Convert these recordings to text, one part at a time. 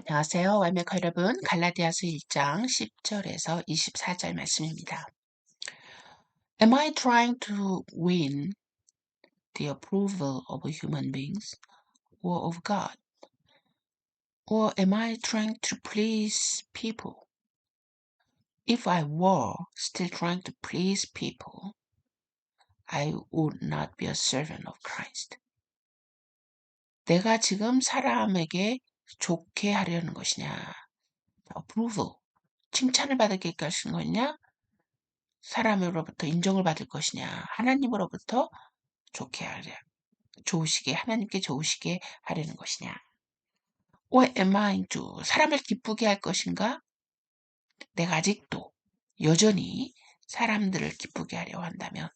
안녕하세요. 완벽한 여러분. 갈라디아서 1장 10절에서 24절 말씀입니다. Am I trying to win the approval of human beings or of God? Or am I trying to please people? If I were still trying to please people, I would not be a servant of Christ. 내가 지금 사람에게 좋게 하려는 것이냐? approval, 칭찬을 받을 것이냐? 사람으로부터 인정을 받을 것이냐, 하나님으로부터 하나님께 좋으시게 하려는 것이냐. Or am I to 사람을 기쁘게 할 것인가? 내가 아직도 여전히 사람들을 기쁘게 하려 한다면,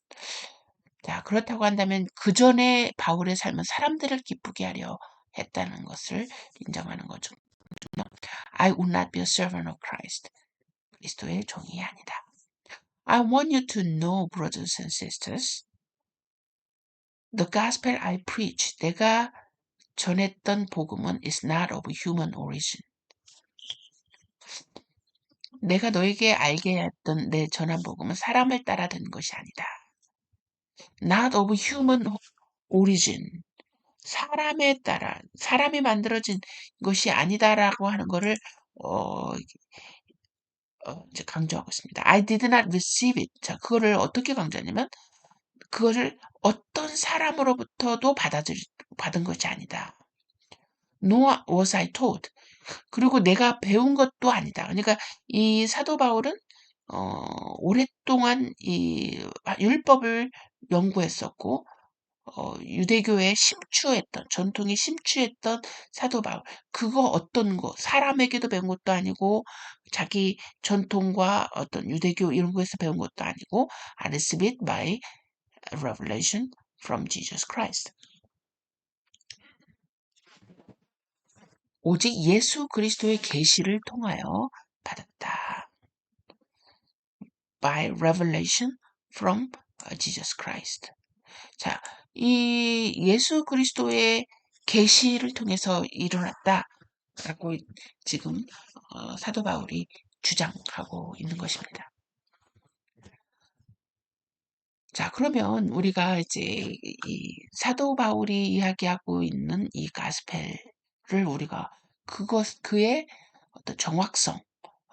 자, 그렇다고 한다면 그 전에 바울의 삶은 사람들을 기쁘게 하려 했다는 것을 인정하는 거죠. I would not be a servant of Christ. 그리스도의 종이 아니다. I want you to know, brothers and sisters, the gospel I preach, 내가 전했던 복음은 is not of human origin. 내가 너에게 알게 했던 내 전한 복음은 사람을 따라 든 것이 아니다. Not of human origin. 사람에 따라, 사람이 만들어진 것이 아니다라고 하는 것을 이제 강조하고 있습니다. I did not receive it. 자, 그거를 어떻게 강조하냐면 그거를 어떤 사람으로부터도 받은 것이 아니다. Nor was I taught. 그리고 내가 배운 것도 아니다. 그러니까 이 사도 바울은 오랫동안 이 율법을 연구했었고 유대교에 심취했던 전통에 심취했던 사도 바울. 그거 어떤 거 사람에게도 배운 것도 아니고 자기 전통과 어떤 유대교 이런 거에서 배운 것도 아니고 I received it by revelation from Jesus Christ. 오직 예수 그리스도의 계시를 통하여 받았다. By revelation from Jesus Christ. 자, 이 예수 그리스도의 계시를 통해서 일어났다라고 지금 사도 바울이 주장하고 있는 것입니다. 자, 그러면 우리가 이제 이 사도 바울이 이야기하고 있는 이 가스펠을 우리가 그의 어떤 정확성,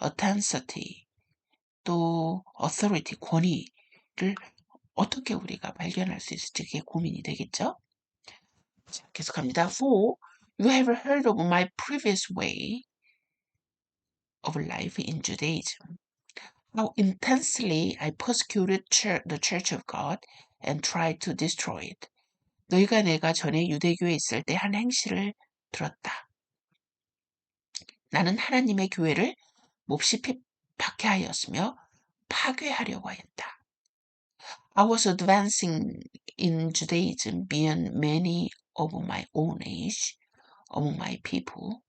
authenticity, 또 authority, 권위를 어떻게 우리가 발견할 수 있을지 그게 고민이 되겠죠? 자, 계속합니다. For you have heard of my previous way of life in Judaism, how intensely I persecuted the church of God and tried to destroy it. 너희가 내가 전에 유대교에 있을 때 한 행실을 들었다. 나는 하나님의 교회를 몹시 박해하였으며 파괴하려고 하였다. I was advancing in Judaism beyond many of my own age among my people,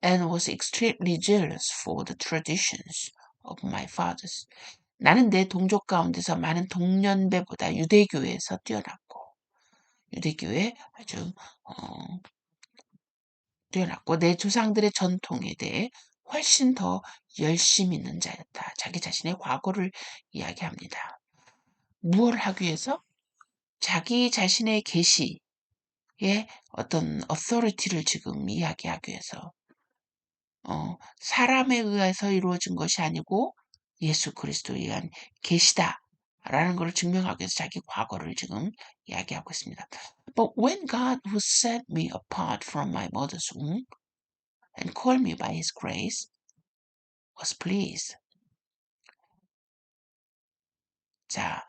and was extremely jealous for the traditions of my fathers. 나는 내 동족 가운데서 많은 동년배보다 유대교에서 뛰어났고, 유대교에 아주 뛰어났고 내 조상들의 전통에 대해 훨씬 더 열심 있는 자였다. 자기 자신의 과거를 이야기합니다. 무엇을 하기 위해서? 자기 자신의 계시의 어떤 authority를 지금 이야기하기 위해서 사람에 의해서 이루어진 것이 아니고 예수 그리스도에 의한 계시다라는 것을 증명하기 위해서 자기 과거를 지금 이야기하고 있습니다. But when God who set me apart from my mother's womb and called me by his grace was pleased. 자,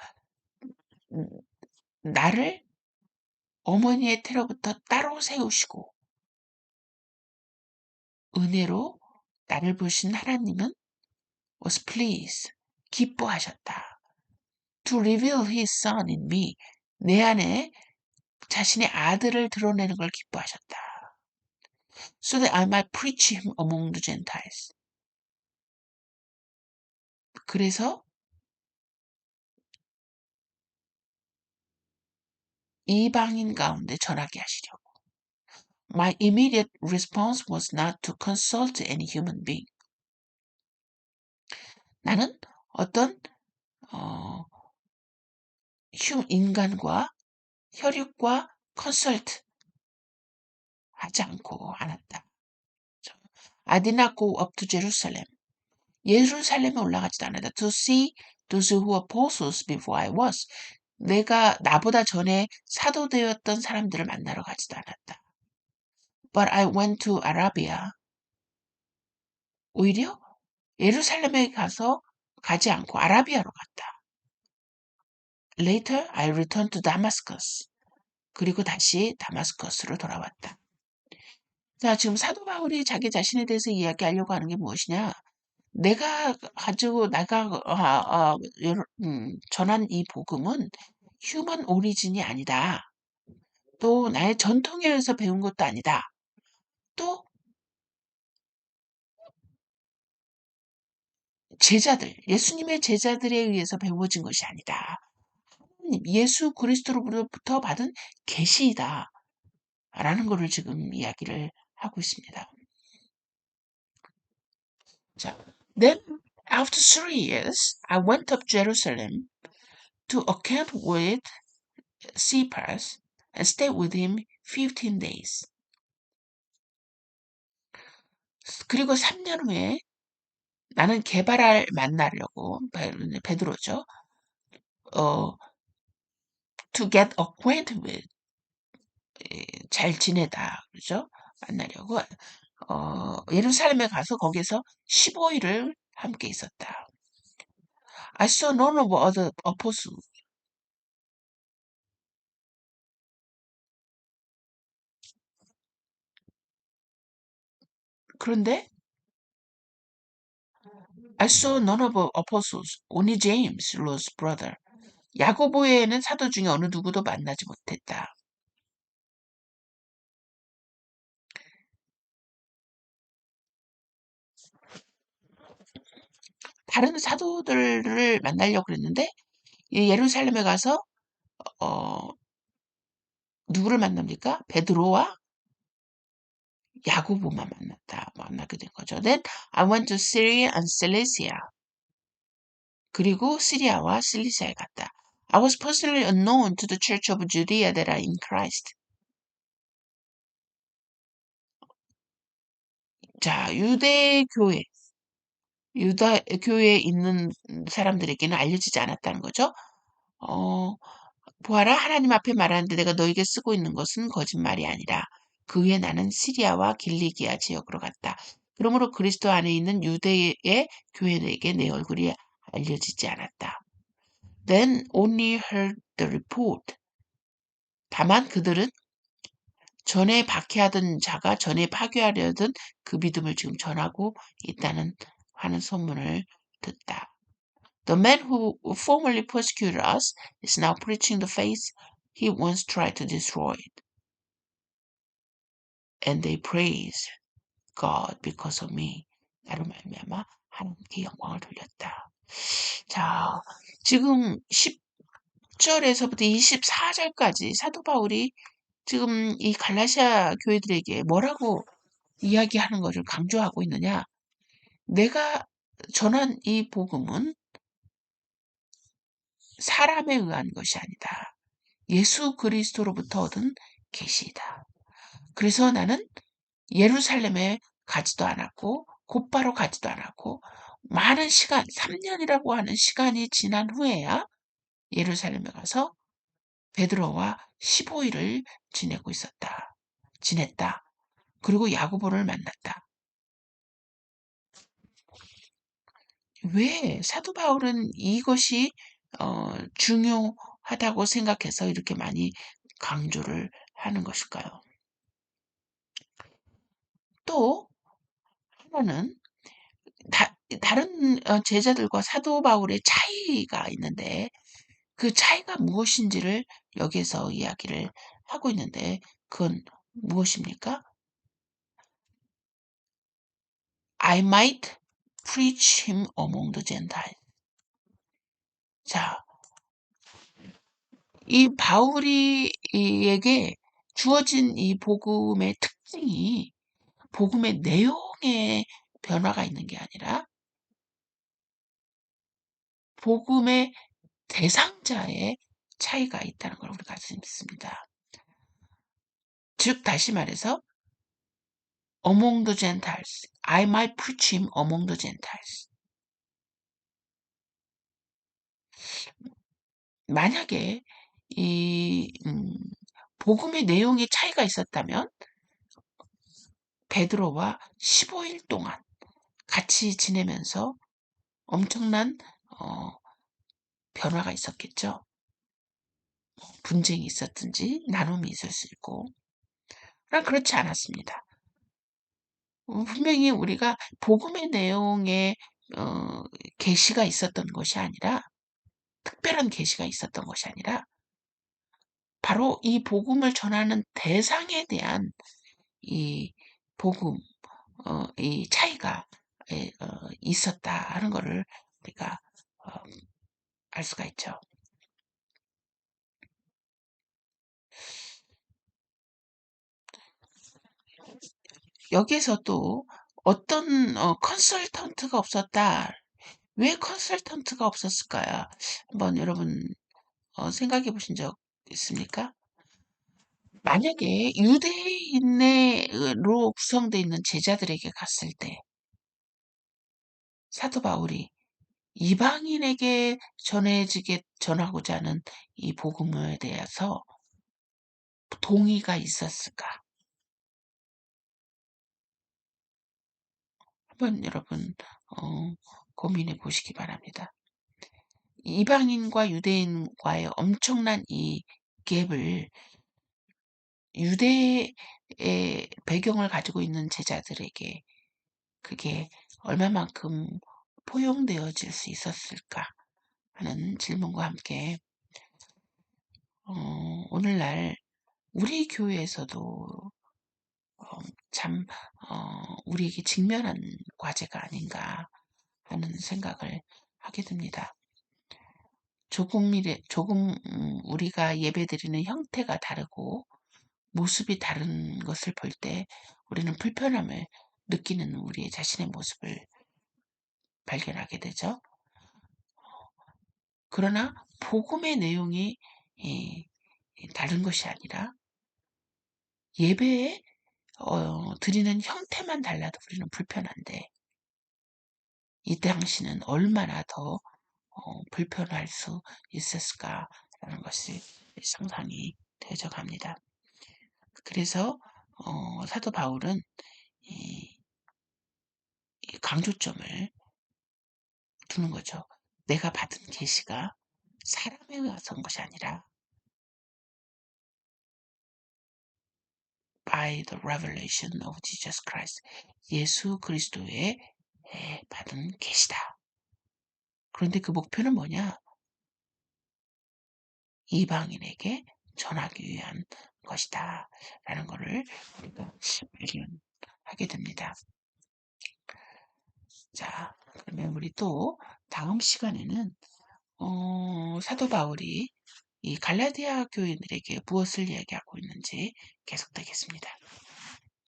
나를 어머니의 태로부터 따로 세우시고 은혜로 나를 부르신 하나님은 was pleased. 기뻐하셨다. To reveal his son in me. 내 안에 자신의 아들을 드러내는 걸 기뻐하셨다. So that I might preach him among the Gentiles. 그래서 이방인 가운데 전하게 하시려고. My immediate response was not to consult any human being. 나는 어떤 어, 인간과 혈육과 컨설트 하지 않았다. I did not go up to Jerusalem. 예루살렘에 올라가지도 않았다. To see those who were apostles before I was. 내가 나보다 전에 사도되었던 사람들을 만나러 가지도 않았다. But I went to Arabia. 오히려 예루살렘에 가지 않고 아라비아로 갔다. Later, I returned to Damascus. 그리고 다시 다마스커스로 돌아왔다. 자, 지금 사도 바울이 자기 자신에 대해서 이야기하려고 하는 게 무엇이냐? 내가 전한 이 복음은 휴먼 오리진이 아니다. 또 나의 전통에 의해서 배운 것도 아니다. 또 예수님의 제자들에 의해서 배워진 것이 아니다. 예수 그리스도로부터 받은 계시이다. 라는 것을 지금 이야기를 하고 있습니다. 자, then after 3 years, I went up Jerusalem to account with Cephas and stayed with him 15 days. 그리고 3년 후에 나는 게바랄 만나려고 베드로죠. To get acquainted with 잘 지내다 그죠? 만나려고 예루살렘에 가서 거기서 15일을 함께 있었다. I saw none of other apostles. 그런데 I saw none of apostles, only James, Lord's brother. 야고보 외에는 사도 중에 어느 누구도 만나지 못했다. 다른 사도들을 만나려고 그랬는데 예루살렘에 가서 누구를 만납니까? 베드로와 야고보만 만나게 된 거죠. Then I went to Syria and Cilicia. 그리고 시리아와 실리시아에 갔다. I was personally unknown to the church of Judea that are in Christ. 자, 유다 교회에 있는 사람들에게는 알려지지 않았다는 거죠. 보아라, 하나님 앞에 말하는데 내가 너에게 쓰고 있는 것은 거짓말이 아니라 그 후에 나는 시리아와 길리기아 지역으로 갔다. 그러므로 그리스도 안에 있는 유대의 교회에게 내 얼굴이 알려지지 않았다. Then only heard the report. 다만 그들은 전에 박해하던 자가 전에 파괴하려던 그 믿음을 지금 전하고 있다는 하는 소문을 듣다. The man who formerly persecuted us is now preaching the faith he once tried to destroy. And they praise God because of me. 나로 말미암아 하나님께 영광을 돌렸다. 자, 지금 10절에서부터 24절까지 사도 바울이 지금 이 갈라시아 교회들에게 뭐라고 이야기하는 것을 강조하고 있느냐? 내가 전한 이 복음은 사람에 의한 것이 아니다. 예수 그리스도로부터 얻은 계시이다. 그래서 나는 예루살렘에 가지도 않았고 곧바로 가지도 않았고 많은 시간, 3년이라고 하는 시간이 지난 후에야 예루살렘에 가서 베드로와 15일을 지냈다. 그리고 야고보를 만났다. 왜 사도 바울은 이것이 중요하다고 생각해서 이렇게 많이 강조를 하는 것일까요? 또 하나는 다른 제자들과 사도 바울의 차이가 있는데 그 차이가 무엇인지를 여기에서 이야기를 하고 있는데 그건 무엇입니까? I might preach him among the Gentiles. 자, 이 바울이에게 주어진 이 복음의 특징이 복음의 내용에 변화가 있는 게 아니라 복음의 대상자의 차이가 있다는 걸 우리가 알 수 있습니다. 즉 다시 말해서 among the Gentiles, I might preach him among the Gentiles. 만약에 이 복음의 내용에 차이가 있었다면 베드로와 15일 동안 같이 지내면서 엄청난 변화가 있었겠죠. 분쟁이 있었든지 나눔이 있을 수 있고. 그러나 그렇지 않았습니다. 분명히 우리가 복음의 내용에 계시가 있었던 것이 아니라 특별한 계시가 있었던 것이 아니라 바로 이 복음을 전하는 대상에 대한 이 복음 이 차이가 있었다 하는 거를 우리가 어, 알 수가 있죠. 여기에서 또 어떤 컨설턴트가 없었다. 왜 컨설턴트가 없었을까요? 한번 여러분 생각해 보신 적 있습니까? 만약에 유대인으로 구성되어 있는 제자들에게 갔을 때 사도 바울이 이방인에게 전하고자 하는 이 복음에 대해서 동의가 있었을까? 한번 여러분 고민해 보시기 바랍니다. 이방인과 유대인과의 엄청난 이 갭을 유대의 배경을 가지고 있는 제자들에게 그게 얼마만큼 포용되어질 수 있었을까 하는 질문과 함께 오늘날 우리 교회에서도 참 우리에게 직면한 과제가 아닌가 하는 생각을 하게 됩니다. 조금 우리가 예배드리는 형태가 다르고 모습이 다른 것을 볼 때 우리는 불편함을 느끼는 우리의 자신의 모습을 발견하게 되죠. 그러나 복음의 내용이 다른 것이 아니라 예배에 드리는 형태만 달라도 우리는 불편한데 이 당시는 얼마나 더 불편할 수 있었을까라는 것이 상상이 되어져 갑니다. 그래서 사도 바울은 이 강조점을 두는 거죠. 내가 받은 계시가 사람에 의해서 온 것이 아니라 by the revelation of Jesus Christ. 예수 그리스도의 받은 계시다. 그런데 그 목표는 뭐냐? 이방인에게 전하기 위한 것이다. 라는 것을 우리가 발견하게 됩니다. 자, 그러면 우리 또 다음 시간에는 사도 바울이 이 갈라디아 교인들에게 무엇을 이야기하고 있는지 계속되겠습니다.